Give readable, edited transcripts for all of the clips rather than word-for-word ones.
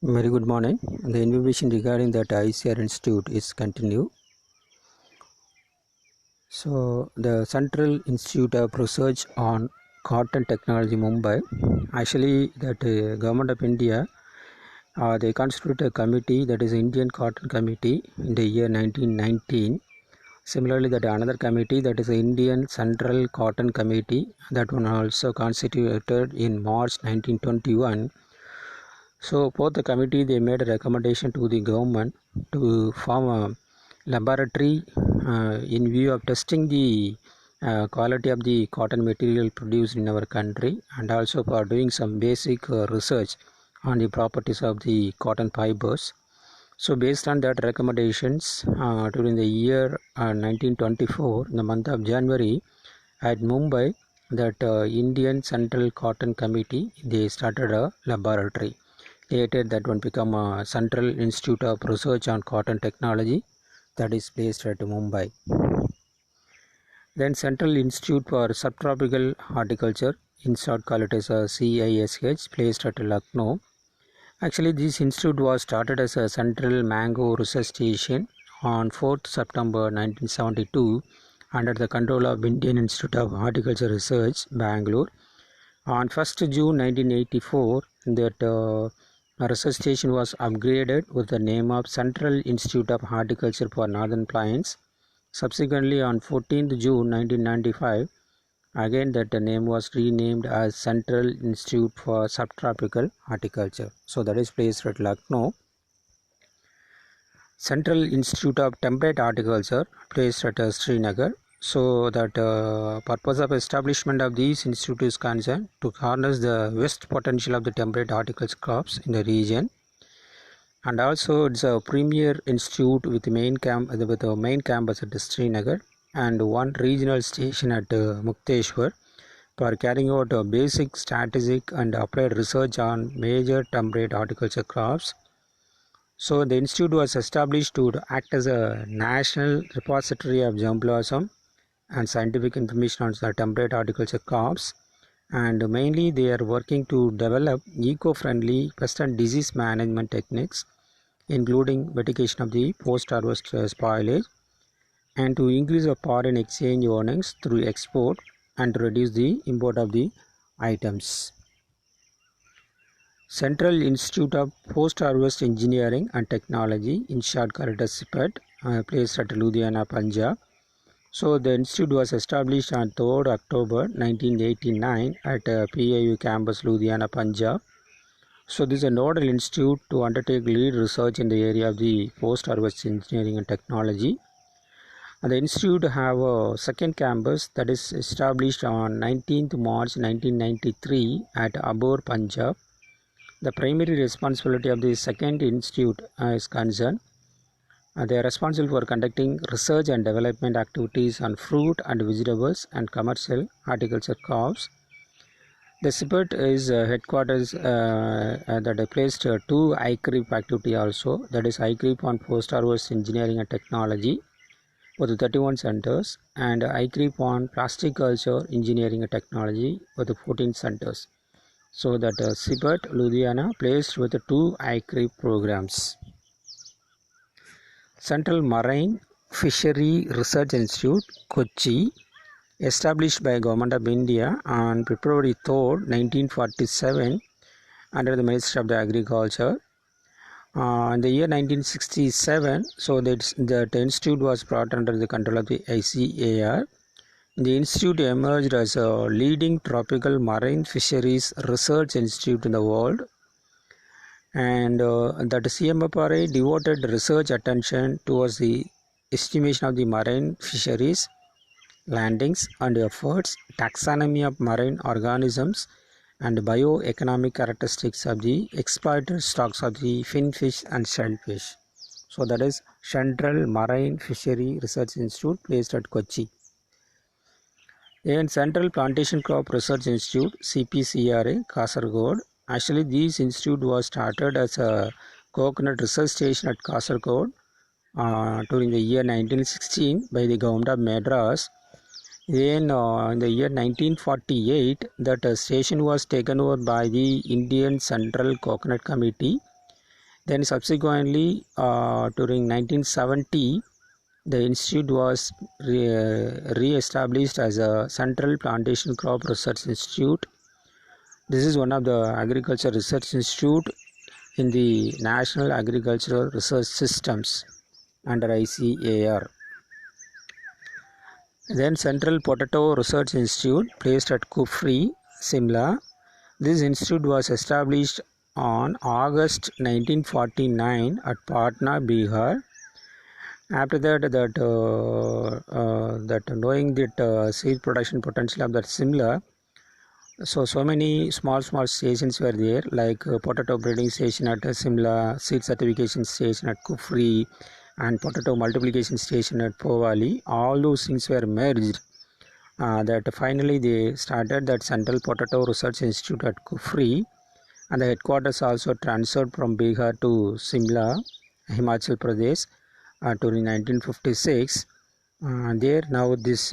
Very good morning. The information regarding that ICR Institute is continued. So, the Central Institute of Research on Cotton Technology, Mumbai. Actually, that Government of India, they constituted a committee, that is Indian Cotton Committee, in the year 1919. Similarly, that another committee, that is Indian Central Cotton Committee, that one also constituted in March 1921. So both the committee, they made a recommendation to the government to form a laboratory in view of testing the quality of the cotton material produced in our country, and also for doing some basic research on the properties of the cotton fibers. So based on that recommendations, during the year 1924, in the month of January, at Mumbai, that Indian Central Cotton Committee, they started a laboratory. Later, that one become a Central Institute of Research on Cotton Technology, that is placed at Mumbai. Then Central Institute for Subtropical Horticulture, in short call it as a CISH, placed at Lucknow. Actually, this institute was started as a Central Mango Research Station on 4th September 1972 under the control of Indian Institute of Horticulture Research, Bangalore. On 1st June 1984, that research station was upgraded with the name of Central Institute of Horticulture for Northern Plains. Subsequently, on 14th June 1995, again that the name was renamed as Central Institute for Subtropical Horticulture. So that is placed at Lucknow. Central Institute of Temperate Horticulture, placed at Srinagar. So that purpose of establishment of these institutes is concerned to harness the waste potential of the temperate horticulture crops in the region, and also it's a premier institute with a main campus at Srinagar and one regional station at Mukteshwar for carrying out basic strategic and applied research on major temperate horticulture crops. So the institute was established to act as a national repository of germ blossom and scientific information on the temperate horticulture crops, and mainly they are working to develop eco-friendly pest and disease management techniques, including mitigation of the post-harvest spoilage, and to increase the foreign exchange earnings through export and to reduce the import of the items. Central Institute of Post-Harvest Engineering and Technology, in short called as CIPET, placed at Ludhiana, Punjab. So the institute was established on 3rd October 1989 at PIU campus, Ludhiana, Punjab. So this is a nodal institute to undertake lead research in the area of the post-harvest engineering and technology. And the institute have a second campus that is established on 19th March 1993 at Abor, Punjab. The primary responsibility of the second institute is concerned. They are responsible for conducting research and development activities on fruit and vegetables and commercial horticulture crops. The CIPET is headquarters that are placed two ICRIP activity also, that is ICRIP on post-harvest engineering and technology with 31 centers, and ICRIP on plastic culture engineering and technology with 14 centers. So that CIPET Ludhiana placed with two ICRIP programs. Central Marine Fishery Research Institute, Kochi, established by Government of India on February 3rd, 1947 under the Ministry of the Agriculture. In the year 1967, so that institute was brought under the control of the ICAR. The institute emerged as a leading tropical marine fisheries research institute in the world, and that CMFRA devoted research attention towards the estimation of the marine fisheries, landings and efforts, taxonomy of marine organisms, and bioeconomic characteristics of the exploited stocks of the finfish and shellfish. So that is Central Marine Fishery Research Institute, placed at Kochi. And Central Plantation Crop Research Institute, CPCRA, Kasaragod. Actually, this institute was started as a coconut research station at Kasaragod during the year 1916 by the Government of Madras. Then in the year 1948, that station was taken over by the Indian Central Coconut Committee, Then subsequently, during 1970, the institute was re-established as a Central Plantation Crop Research Institute. This is one of the agriculture research institute in the National Agricultural Research Systems under ICAR. Then Central Potato Research Institute, placed at Kufri, Simla. This institute was established on August 1949 at Patna, Bihar. After that, knowing that seed production potential of that Simla, so many small stations were there, like potato breeding station at Simla, seed certification station at Kufri, and potato multiplication station at Povali. All those things were merged. That finally they started that Central Potato Research Institute at Kufri, and the headquarters also transferred from Bihar to Simla, Himachal Pradesh, during 1956. There now this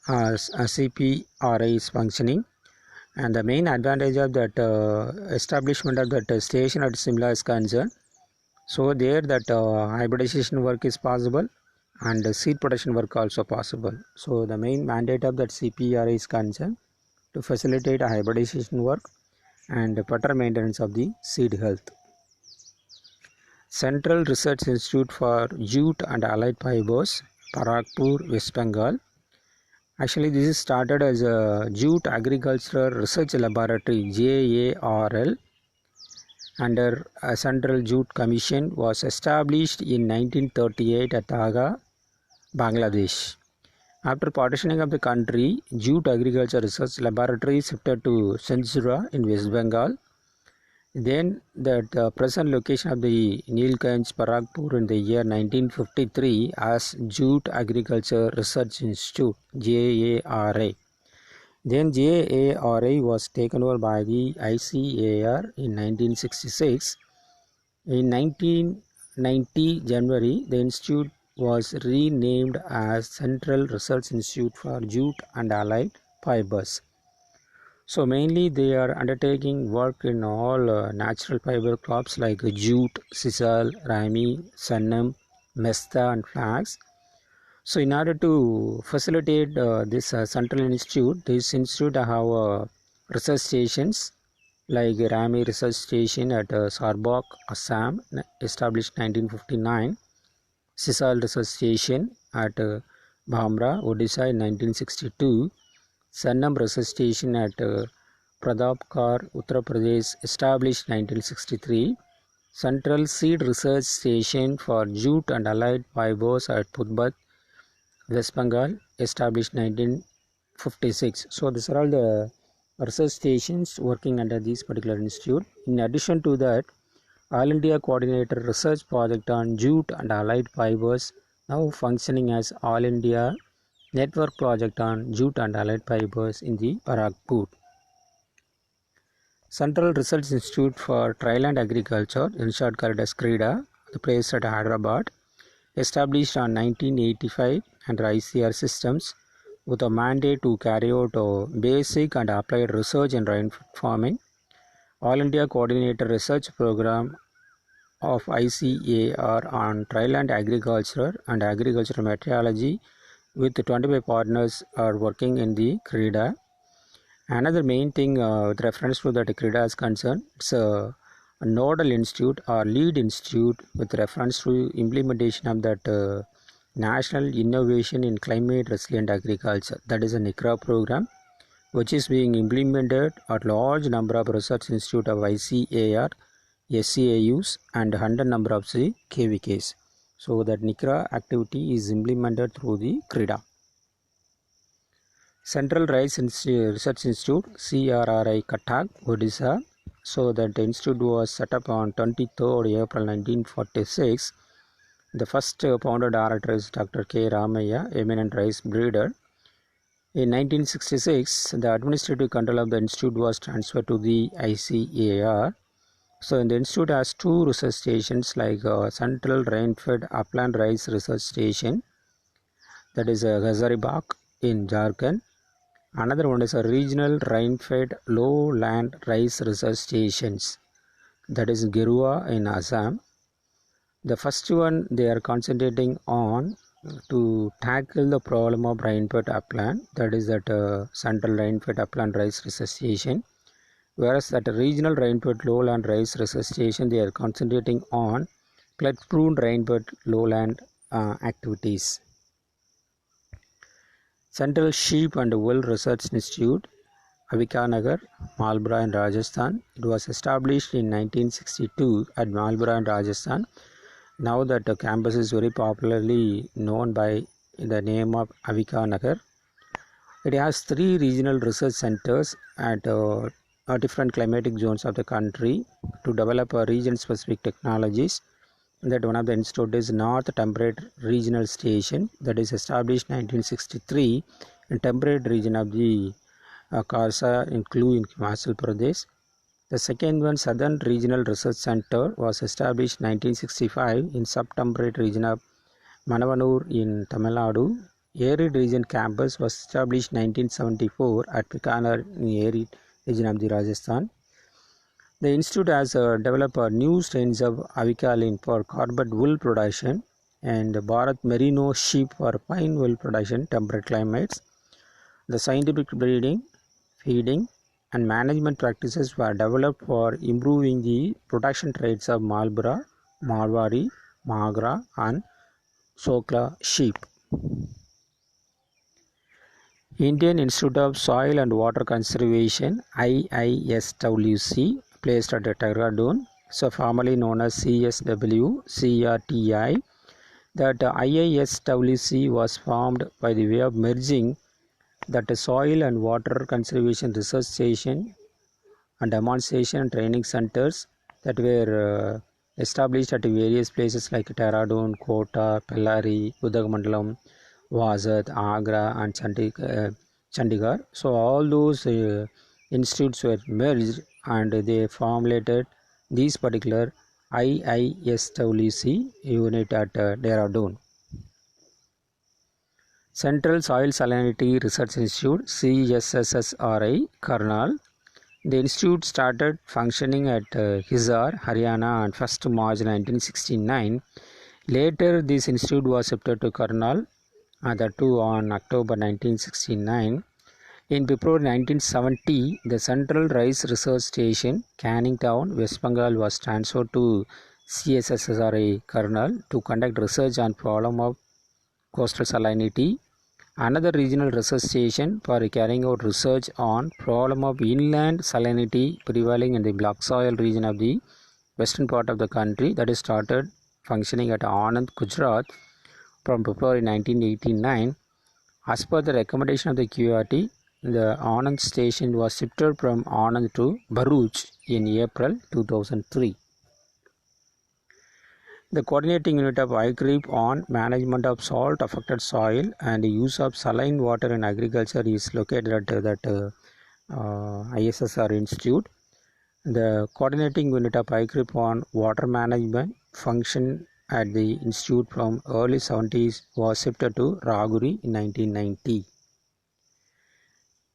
CPRI is functioning, and the main advantage of that establishment of that station at Simla is concerned. So there that hybridization work is possible, and seed production work also possible. So the main mandate of that CPRI is concerned to facilitate hybridization work and better maintenance of the seed health. Central Research Institute for Jute and Allied Fibers, Paragpur, West Bengal. Actually, this is started as a Jute Agricultural Research Laboratory, JARL, under a Central Jute Commission, was established in 1938 at Dhaka, Bangladesh. After partitioning of the country, Jute Agriculture Research Laboratory shifted to Censura in West Bengal. Then the present location of the Neelkanj, Paragpur in the year 1953 as Jute Agriculture Research Institute, JARI. Then JARI was taken over by the ICAR in 1966. In 1990 January, the institute was renamed as Central Research Institute for Jute and Allied Fibers. So mainly they are undertaking work in all natural fiber crops like jute, sisal, rami, sannam, mesta and flax. So in order to facilitate this central institute, this institute have research stations like Rami Research Station at Sarbak, Assam, established 1959, Sisal Research Station at Bhamra, Odisha in 1962, Sannam Research Station at Pratapgarh, Uttar Pradesh, established 1963, Central Seed Research Station for Jute and Allied Fibers at Putbat, West Bengal, established 1956. So these are all the research stations working under this particular institute. In addition to that, All India Coordinator Research Project on Jute and Allied Fibers, now functioning as All India Network Project on Jute and Allied Fibers in the Paragpur. Central Research Institute for Trial and Agriculture, in short called as CREDA, the place at Hyderabad, established on 1985 under ICR systems with a mandate to carry out basic and applied research in rainfed farming. All India Coordinator Research Program of ICAR on Trial and Agriculture and Agricultural Meteorology with 25 partners are working in the CREDA. Another main thing with reference to that CREDA is concerned, it's a nodal institute or lead institute with reference to implementation of that National Innovation in Climate Resilient Agriculture, that is a NICRA program, which is being implemented at large number of research institute of ICAR, SCAUs and 100 number of the KVKs. So that NICRA activity is implemented through the CREDA. Central Rice Research Institute, CRRI, Cuttack, Odisha. So that the institute was set up on 23rd April 1946. The first founder director is Dr. K. Ramaya, eminent rice breeder. In 1966, the administrative control of the institute was transferred to the ICAR. So the institute has two research stations like Central Rain-Fed Upland Rice Research Station, that is Hazaribagh in Jharkhand. Another one is a Regional Rain-Fed Lowland Rice Research Stations, that is Gerua in Assam. The first one, they are concentrating on to tackle the problem of rainfed upland, that is that central rainfed upland rice resuscitation, whereas that regional rainfed lowland rice resuscitation, they are concentrating on flood-prone rainfed lowland activities. Central Sheep and Wool Research Institute, Avikanagar, Malbara in Rajasthan. It was established in 1962 at Malbara in Rajasthan. Now that the campus is very popularly known by the name of Avikanagar. It has 3 regional research centers at different climatic zones of the country to develop region-specific technologies. That one of the institute is North Temperate Regional Station, that is established 1963 in temperate region of the Kharsa in Klu in Himachal Pradesh. The second one, Southern Regional Research Center, was established 1965 in subtemperate region of Manavanur in Tamil Nadu. Arid region campus was established 1974 at Bikaner in arid region of the Rajasthan. The institute has developed new strains of Avikalin for carbon wool production and Bharat Merino sheep for pine wool production temperate climates. The scientific breeding, feeding and management practices were developed for improving the production traits of Malbara, Marwari, Magra and Sokla sheep. Indian Institute of Soil and Water Conservation, IISWC, placed at Dehradun, so formerly known as CSW, CRTI. That IISWC was formed by the way of merging that soil and water conservation research station and demonstration and training centers that were established at various places like Dehradun, Kota, Bellary, Udagamandalam, Wazat, Agra and Chandigarh. So all those institutes were merged and they formulated these particular IISWC unit at Dehradun. Central Soil Salinity Research Institute, CSSRI, Karnal. The institute started functioning at Hisar, Haryana on 1st March 1969. Later, this institute was shifted to Karnal, that too on October 1969. In February 1970, the Central Rice Research Station, Canning Town, West Bengal was transferred to CSSRI Karnal to conduct research on problem of coastal salinity. Another regional research station for carrying out research on problem of inland salinity prevailing in the black soil region of the western part of the country, that is started functioning at Anand, Gujarat from February 1989. As per the recommendation of the QRT, the Anand station was shifted from Anand to Bharuch in April 2003. The coordinating unit of IGRIP on management of salt affected soil and use of saline water in agriculture is located at that ISSR Institute. The coordinating unit of IGRIP on water management function at the institute from early 70s was shifted to Raguri in 1990.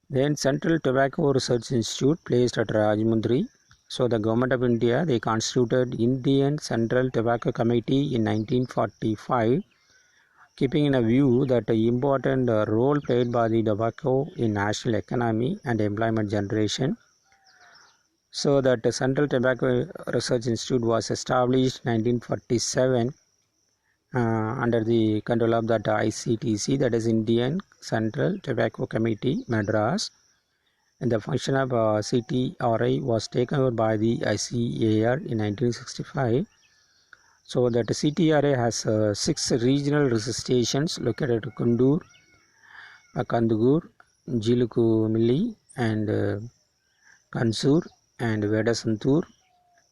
Then Central Tobacco Research Institute placed at Rajahmundry. So the government of India, they constituted Indian Central Tobacco Committee in 1945, keeping in a view that the important role played by the tobacco in national economy and employment generation. So that the Central Tobacco Research Institute was established 1947 under the control of that ICTC, that is Indian Central Tobacco Committee, Madras. And the function of CTRI was taken over by the ICAR in 1965. So that CTRI has 6 regional research stations located at Kundur, Kandugur, Jilukumilli and Kansur and Vedasantur,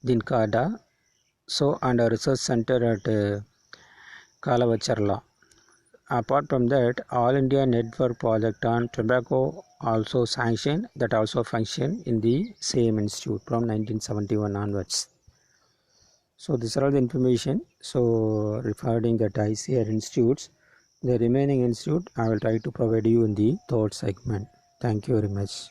Dinkada. So and a research center at Kalavacharla. Apart from that, All India Network Project on Tobacco also sanctioned, that also function in the same institute from 1971 onwards. So these are all the information. So regarding that ICAR institutes, the remaining institute I will try to provide you in the third segment. Thank you very much.